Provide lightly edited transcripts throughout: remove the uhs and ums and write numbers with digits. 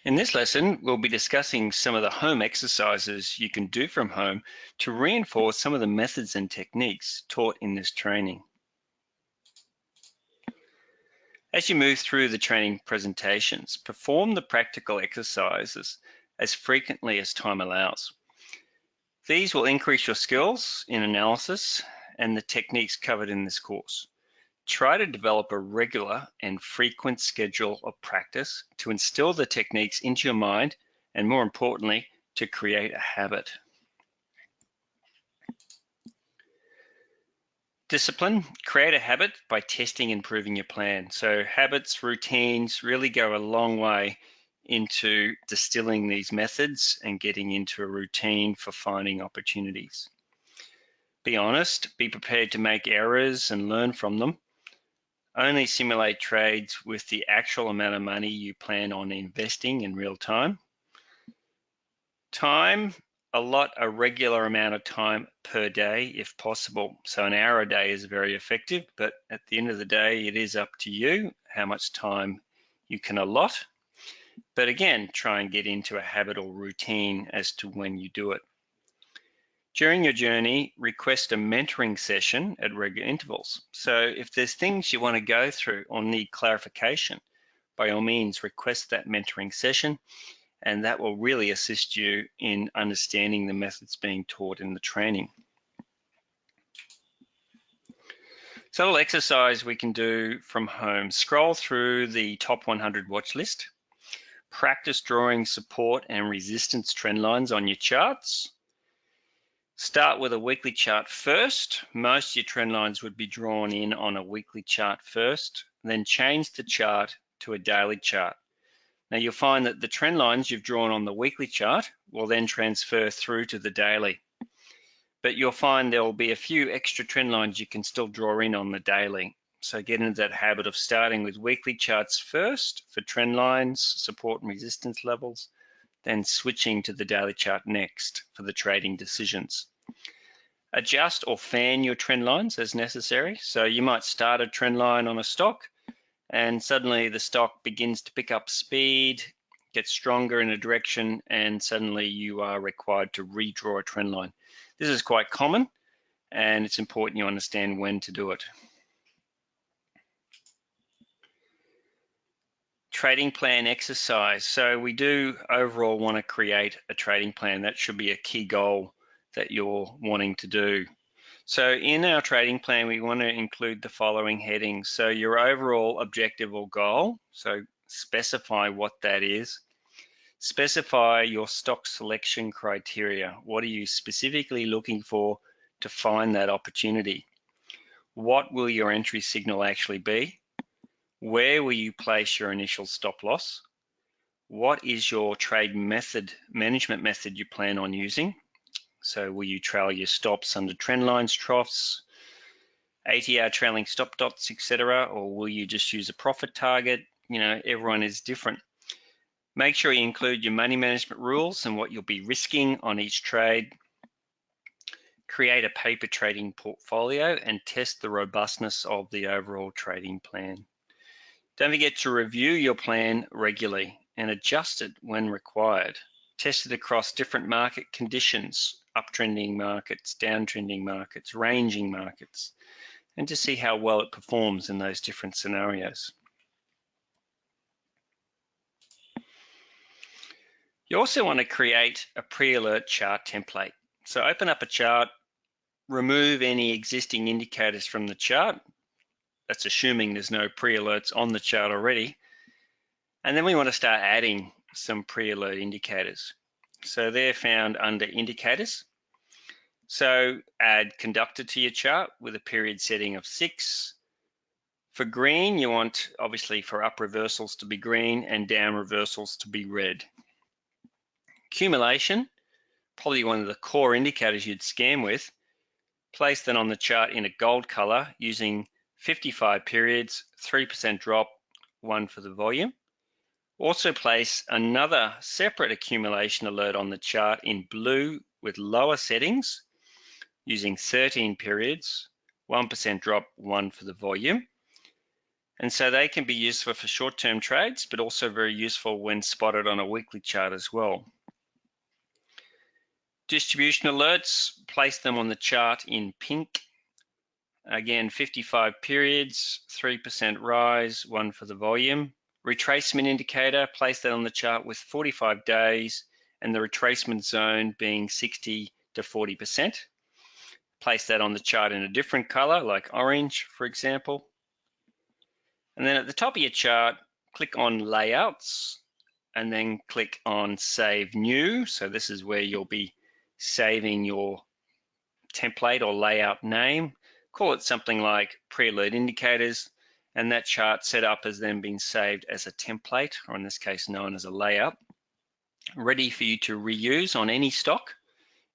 In this lesson, we'll be discussing some of the home exercises you can do from home to reinforce some of the methods and techniques taught in this training. As you move through the training presentations, perform the practical exercises as frequently as time allows. These will increase your skills in analysis and the techniques covered in this course. Try to develop a regular and frequent schedule of practice to instill the techniques into your mind and, more importantly, to create a habit. Discipline, create a habit by testing and improving your plan. So habits, routines really go a long way into distilling these methods and getting into a routine for finding opportunities. Be honest, be prepared to make errors and learn from them. Only simulate trades with the actual amount of money you plan on investing in real time. Time, allot a regular amount of time per day if possible. So an hour a day is very effective, but at the end of the day, it is up to you how much time you can allot. But again, try and get into a habit or routine as to when you do it. During your journey, request a mentoring session at regular intervals. So if there's things you want to go through or need clarification, by all means, request that mentoring session, and that will really assist you in understanding the methods being taught in the training. So a little exercise we can do from home. Scroll through the top 100 watch list. Practice drawing support and resistance trend lines on your charts. Start with a weekly chart first. Most of your trend lines would be drawn in on a weekly chart first, then change the chart to a daily chart. Now you'll find that the trend lines you've drawn on the weekly chart will then transfer through to the daily. But you'll find there will be a few extra trend lines you can still draw in on the daily. So get into that habit of starting with weekly charts first for trend lines, support and resistance levels, then switching to the daily chart next for the trading decisions. Adjust or fan your trend lines as necessary. So you might start a trend line on a stock and suddenly the stock begins to pick up speed, gets stronger in a direction, and suddenly you are required to redraw a trend line. This is quite common, and it's important you understand when to do it. Trading plan exercise. So we do overall want to create a trading plan. That should be a key goal that you're wanting to do. So in our trading plan, we want to include the following headings. So your overall objective or goal, so specify what that is. Specify your stock selection criteria. What are you specifically looking for to find that opportunity? What will your entry signal actually be? Where will you place your initial stop loss? What is your trade management method you plan on using? So will you trail your stops under trend lines, troughs, ATR trailing stop dots, etc., or will you just use a profit target? You know, everyone is different. Make sure you include your money management rules and what you'll be risking on each trade. Create a paper trading portfolio and test the robustness of the overall trading plan. Don't forget to review your plan regularly and adjust it when required. Test it across different market conditions, uptrending markets, downtrending markets, ranging markets, and to see how well it performs in those different scenarios. You also want to create a pre-alert chart template. So open up a chart, remove any existing indicators from the chart. That's assuming there's no pre-alerts on the chart already. And then we want to start adding some pre-alert indicators. So they're found under indicators. So add conductor to your chart with a period setting of 6. For green, you want obviously for up reversals to be green and down reversals to be red. Accumulation, probably one of the core indicators you'd scan with. Place that on the chart in a gold color using 55 periods, 3% drop, 1 for the volume. Also place another separate accumulation alert on the chart in blue with lower settings using 13 periods, 1% drop, 1 for the volume. And so they can be useful for short-term trades, but also very useful when spotted on a weekly chart as well. Distribution alerts, place them on the chart in pink. Again, 55 periods, 3% rise, 1 for the volume. Retracement indicator, place that on the chart with 45 days and the retracement zone being 60 to 40%. Place that on the chart in a different color, like orange, for example. And then at the top of your chart, click on Layouts and then click on Save New. So this is where you'll be saving your template or layout name. Call it something like pre-alert indicators, and that chart setup has then been saved as a template, or in this case known as a layout, ready for you to reuse on any stock,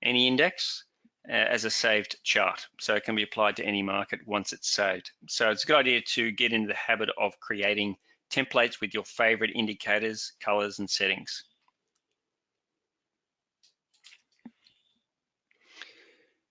any index, as a saved chart. So it can be applied to any market once it's saved. So it's a good idea to get into the habit of creating templates with your favorite indicators, colors, and settings.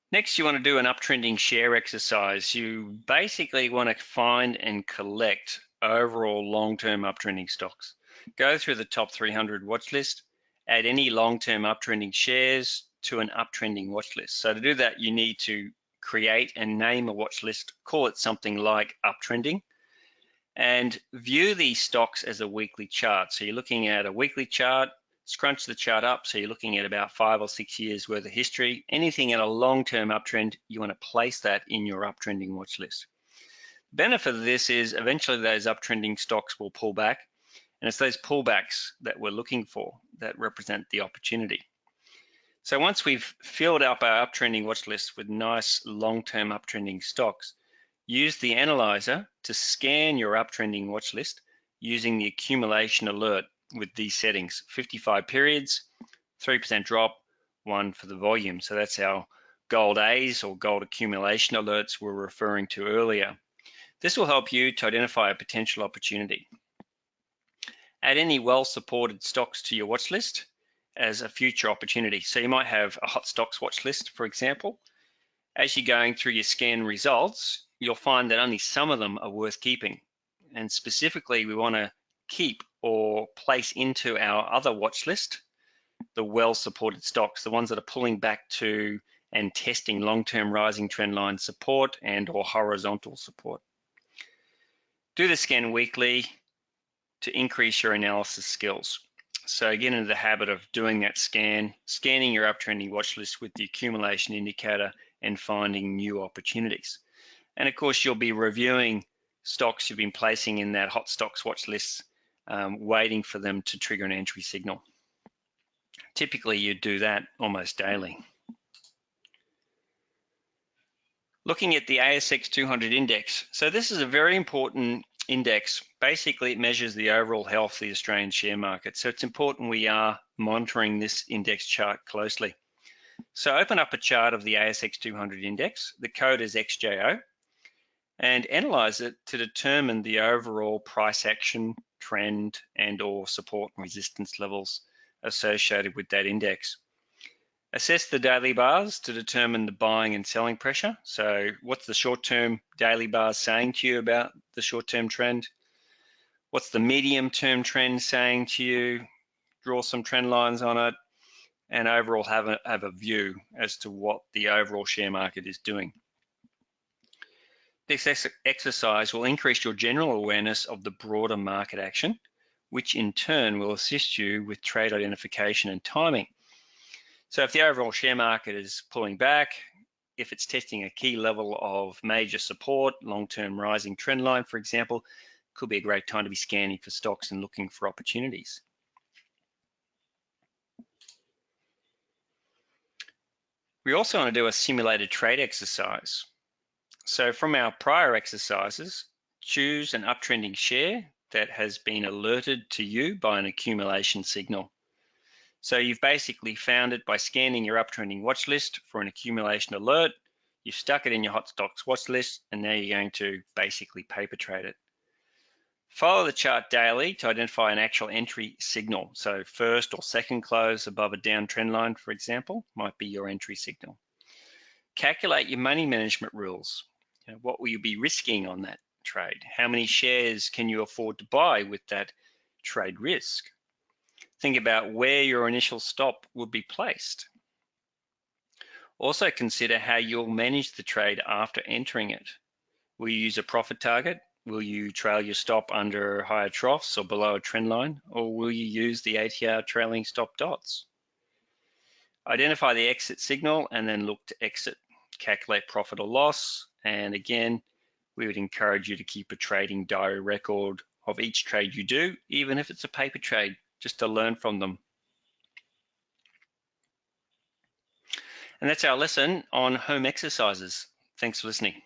Next, you want to do an uptrending share exercise. You basically want to find and collect overall long-term uptrending stocks. Go through the top 300 watch list, add any long-term uptrending shares to an uptrending watch list. So to do that, you need to create and name a watch list, call it something like uptrending, and view these stocks as a weekly chart. So you're looking at a weekly chart, scrunch the chart up, so you're looking at about 5 or 6 years worth of history. Anything in a long-term uptrend, you want to place that in your uptrending watch list. The benefit of this is eventually those uptrending stocks will pull back, and it's those pullbacks that we're looking for that represent the opportunity. So once we've filled up our uptrending watch list with nice long-term uptrending stocks, use the analyzer to scan your uptrending watch list using the accumulation alert with these settings: 55 periods, 3% drop, 1 for the volume. So that's our gold A's or gold accumulation alerts we're referring to earlier. This will help you to identify a potential opportunity. Add any well-supported stocks to your watch list as a future opportunity. So you might have a hot stocks watch list, for example. As you're going through your scan results, you'll find that only some of them are worth keeping. And specifically, we want to keep or place into our other watch list the well-supported stocks, the ones that are pulling back to and testing long-term rising trend line support and or horizontal support. Do the scan weekly to increase your analysis skills. So get into the habit of doing that scanning your uptrending watch list with the accumulation indicator and finding new opportunities. And of course, you'll be reviewing stocks you've been placing in that hot stocks watch list, waiting for them to trigger an entry signal. Typically, you do that almost daily. Looking at the ASX 200 index. So this is a very important index. Basically, it measures the overall health of the Australian share market. So it's important we are monitoring this index chart closely. So open up a chart of the ASX 200 index. The code is XJO, and analyze it to determine the overall price action, trend, and or support and resistance levels associated with that index. Assess the daily bars to determine the buying and selling pressure. So what's the short-term daily bars saying to you about the short-term trend? What's the medium-term trend saying to you? Draw some trend lines on it, and overall have a view as to what the overall share market is doing. This exercise will increase your general awareness of the broader market action, which in turn will assist you with trade identification and timing. So if the overall share market is pulling back, if it's testing a key level of major support, long-term rising trend line, for example, could be a great time to be scanning for stocks and looking for opportunities. We also want to do a simulated trade exercise. So from our prior exercises, choose an uptrending share that has been alerted to you by an accumulation signal. So you've basically found it by scanning your uptrending watch list for an accumulation alert. You've stuck it in your hot stocks watch list, and now you're going to basically paper trade it. Follow the chart daily to identify an actual entry signal. So first or second close above a down trend line, for example, might be your entry signal. Calculate your money management rules. What will you be risking on that trade? How many shares can you afford to buy with that trade risk? Think about where your initial stop would be placed. Also consider how you'll manage the trade after entering it. Will you use a profit target? Will you trail your stop under higher troughs or below a trend line? Or will you use the ATR trailing stop dots? Identify the exit signal and then look to exit. Calculate profit or loss. And again, we would encourage you to keep a trading diary record of each trade you do, even if it's a paper trade, just to learn from them. And that's our lesson on home exercises. Thanks for listening.